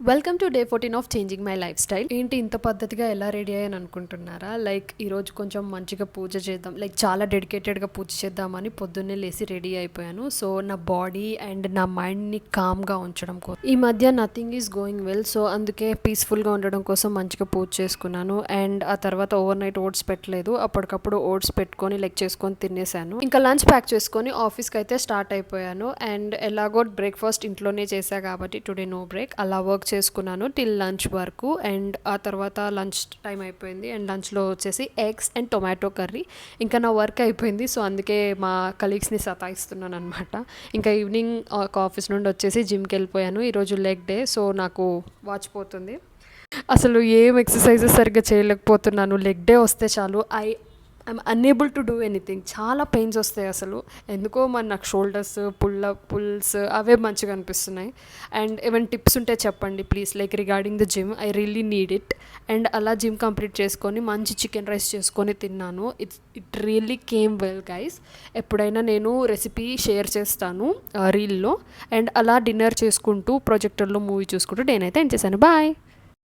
Welcome to day 14 of changing my life style. ఏంటి ఇంత పద్ధతిగా ఎలా రెడీ అయ్యాను అనుకుంటున్నారా? ఈరోజు కొంచెం మంచిగా పూజ చేద్దాం, చాలా డెడికేటెడ్గా పూజ చేద్దామని పొద్దున్నే లేసి రెడీ అయిపోయాను. సో నా బాడీ అండ్ నా మైండ్ని కామ్గా ఉంచడం కోసం ఈ మధ్య nothing is going well. So అందుకే పీస్ఫుల్గా ఉండడం కోసం మంచిగా పూజ చేసుకున్నాను. అండ్ ఆ తర్వాత ఓవర్ నైట్ ఓట్స్ పెట్టలేదు, అప్పటికప్పుడు ఓట్స్ పెట్టుకొని చేసుకొని తినేసాను. ఇంకా లంచ్ ప్యాక్ చేసుకొని ఆఫీస్కి అయితే స్టార్ట్ అయిపోయాను. అండ్ ఎలాగో బ్రేక్ఫాస్ట్ ఇంట్లోనే చేశా కాబట్టి టుడే నో బ్రేక్, అలా వర్క్ చేసుకున్నాను టిల్ లంచ్ వరకు. అండ్ ఆ తర్వాత లంచ్ టైం అయిపోయింది అండ్ లంచ్లో వచ్చేసి ఎగ్స్ అండ్ టొమాటో కర్రీ. ఇంకా నా వర్క్ అయిపోయింది, సో అందుకే మా కలీగ్స్ని సతాయిస్తున్నాను అనమాట. ఇంకా ఈవినింగ్ ఆఫీస్ నుండి వచ్చేసి జిమ్కి వెళ్ళిపోయాను. ఈరోజు లెగ్ డే, సో నాకు వాచిపోతుంది. అసలు ఏం ఎక్సర్సైజెస్ సరిగ్గా చేయలేకపోతున్నాను. లెగ్ డే వస్తే చాలు I'm unable to do anything. చాలా పెయిన్స్ వస్తాయి అసలు. ఎందుకో మరి నాకు షోల్డర్స్ పుల్స్ అవే మంచిగా అనిపిస్తున్నాయి. అండ్ ఏమైనా టిప్స్ ఉంటే చెప్పండి please, regarding the gym. I really need it. And అలా జిమ్ కంప్లీట్ చేసుకొని మంచి చికెన్ రైస్ చేసుకొని తిన్నాను. It really came well guys. ఎప్పుడైనా నేను రెసిపీ షేర్ చేస్తాను రీల్లో. అండ్ అలా డిన్నర్ చేసుకుంటూ ప్రొజెక్టర్లో మూవీ చూసుకుంటూ నేనైతే ఎండ్ చేశాను. బాయ్.